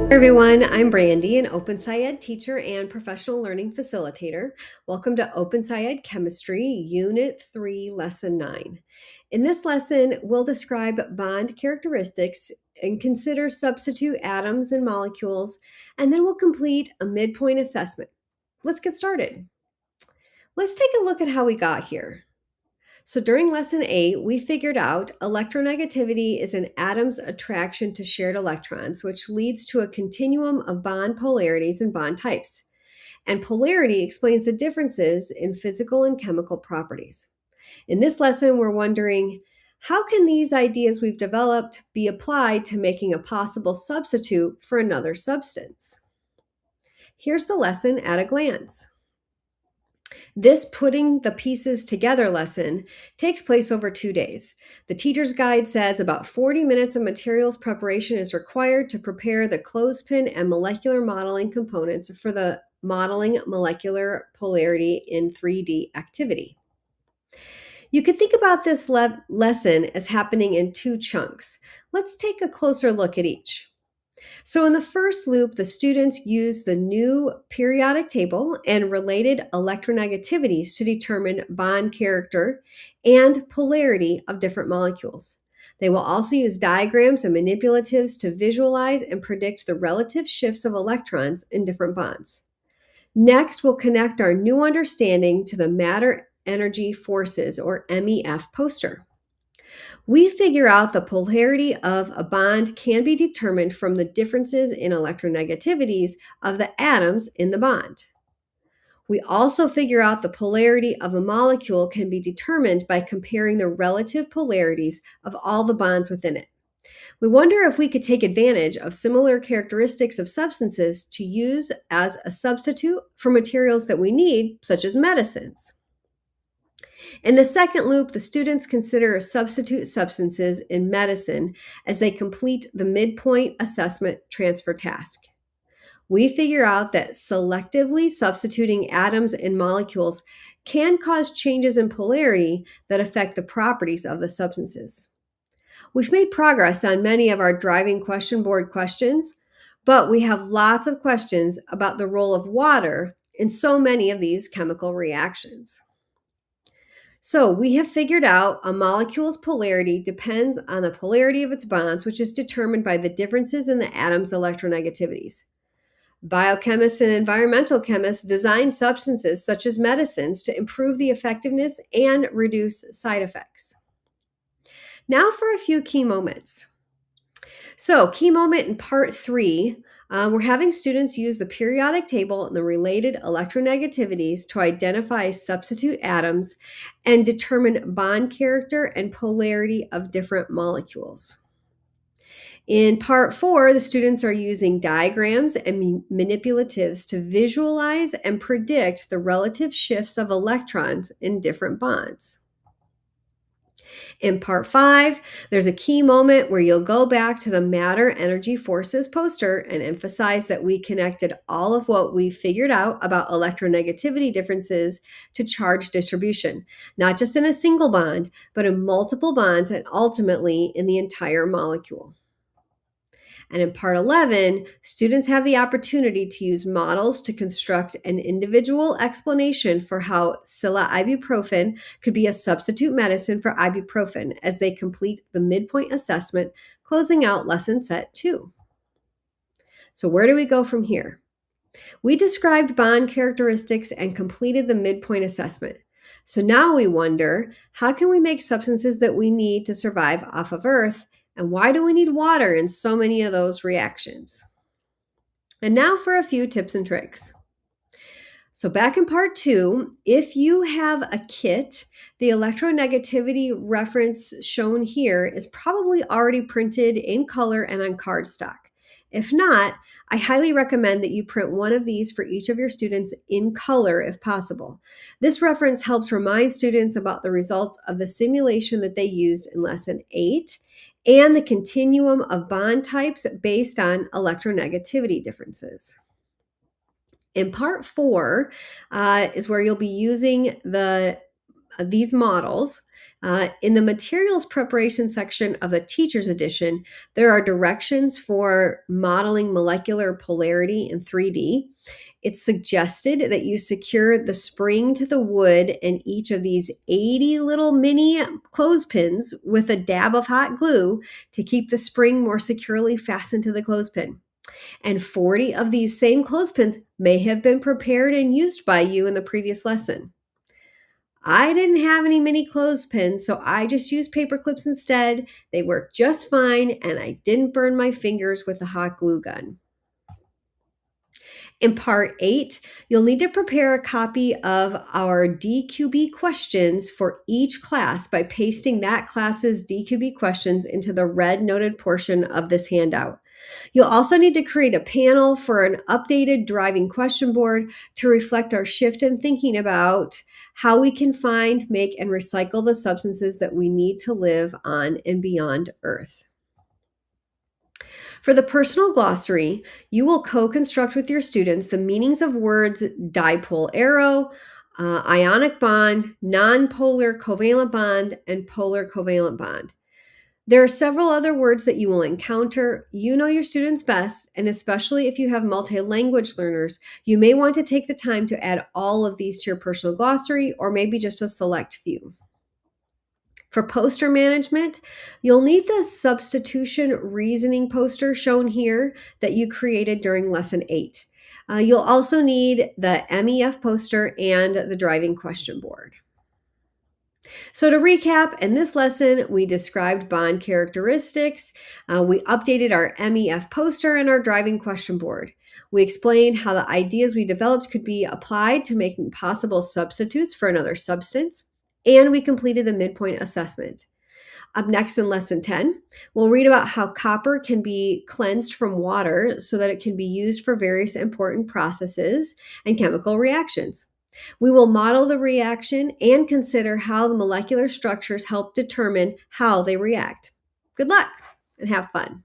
Hey everyone, I'm Brandy, an OpenSciEd teacher and professional learning facilitator. Welcome to OpenSciEd Chemistry, Unit 3, Lesson 9. In this lesson, we'll describe bond characteristics and consider substitute atoms and molecules, and then we'll complete a midpoint assessment. Let's get started. Let's take a look at how we got here. So during lesson 8, we figured out electronegativity is an atom's attraction to shared electrons, which leads to a continuum of bond polarities and bond types. And polarity explains the differences in physical and chemical properties. In this lesson, we're wondering, how can these ideas we've developed be applied to making a possible substitute for another substance? Here's the lesson at a glance. This putting the pieces together lesson takes place over 2 days. The teacher's guide says about 40 minutes of materials preparation is required to prepare the clothespin and molecular modeling components for the modeling molecular polarity in 3D activity. You could think about this lesson as happening in 2 chunks. Let's take a closer look at each. So in the first loop, the students use the new periodic table and related electronegativities to determine bond character and polarity of different molecules. They will also use diagrams and manipulatives to visualize and predict the relative shifts of electrons in different bonds. Next, we'll connect our new understanding to the matter energy forces, or MEF poster. We figure out the polarity of a bond can be determined from the differences in electronegativities of the atoms in the bond. We also figure out the polarity of a molecule can be determined by comparing the relative polarities of all the bonds within it. We wonder if we could take advantage of similar characteristics of substances to use as a substitute for materials that we need, such as medicines. In the second loop, the students consider substitute substances in medicine as they complete the midpoint assessment transfer task. We figure out that selectively substituting atoms and molecules can cause changes in polarity that affect the properties of the substances. We've made progress on many of our driving question board questions, but we have lots of questions about the role of water in so many of these chemical reactions. So we have figured out a molecule's polarity depends on the polarity of its bonds, which is determined by the differences in the atom's electronegativities. Biochemists and environmental chemists design substances such as medicines to improve the effectiveness and reduce side effects. Now for a few key moments. So, key moment in part 3, we're having students use the periodic table and the related electronegativities to identify substitute atoms and determine bond character and polarity of different molecules. In part 4, the students are using diagrams and manipulatives to visualize and predict the relative shifts of electrons in different bonds. In part 5, there's a key moment where you'll go back to the matter energy forces poster and emphasize that we connected all of what we figured out about electronegativity differences to charge distribution, not just in a single bond, but in multiple bonds and ultimately in the entire molecule. And in part 11, students have the opportunity to use models to construct an individual explanation for how ibuprofen could be a substitute medicine for ibuprofen as they complete the midpoint assessment, closing out lesson set 2. So where do we go from here? We described bond characteristics and completed the midpoint assessment. So now we wonder, how can we make substances that we need to survive off of Earth? And why do we need water in so many of those reactions? And now for a few tips and tricks. So back in part 2, if you have a kit, the electronegativity reference shown here is probably already printed in color and on cardstock. If not, I highly recommend that you print one of these for each of your students in color if possible. This reference helps remind students about the results of the simulation that they used in lesson 8 and the continuum of bond types based on electronegativity differences. In part 4 is where you'll be using the these models. In the materials preparation section of the teacher's edition, there are directions for modeling molecular polarity in 3D. It's suggested that you secure the spring to the wood in each of these 80 little mini clothespins with a dab of hot glue to keep the spring more securely fastened to the clothespin. And 40 of these same clothespins may have been prepared and used by you in the previous lesson. I didn't have any mini clothespins, so I just used paper clips instead. They worked just fine, and I didn't burn my fingers with a hot glue gun. In part 8, you'll need to prepare a copy of our DQB questions for each class by pasting that class's DQB questions into the red noted portion of this handout. You'll also need to create a panel for an updated driving question board to reflect our shift in thinking about how we can find, make, and recycle the substances that we need to live on and beyond Earth. For the personal glossary, you will co-construct with your students the meanings of words dipole arrow, ionic bond, nonpolar covalent bond, and polar covalent bond. There are several other words that you will encounter. You know your students best, and especially if you have multi-language learners, you may want to take the time to add all of these to your personal glossary, or maybe just a select few. For poster management, you'll need the substitution reasoning poster shown here that you created during lesson 8. You'll also need the MEF poster and the driving question board. So to recap, in this lesson, we described bond characteristics. We updated our MEF poster and our driving question board. We explained how the ideas we developed could be applied to making possible substitutes for another substance. And we completed the midpoint assessment. Up next in lesson 10, we'll read about how copper can be cleansed from water so that it can be used for various important processes and chemical reactions. We will model the reaction and consider how the molecular structures help determine how they react. Good luck and have fun.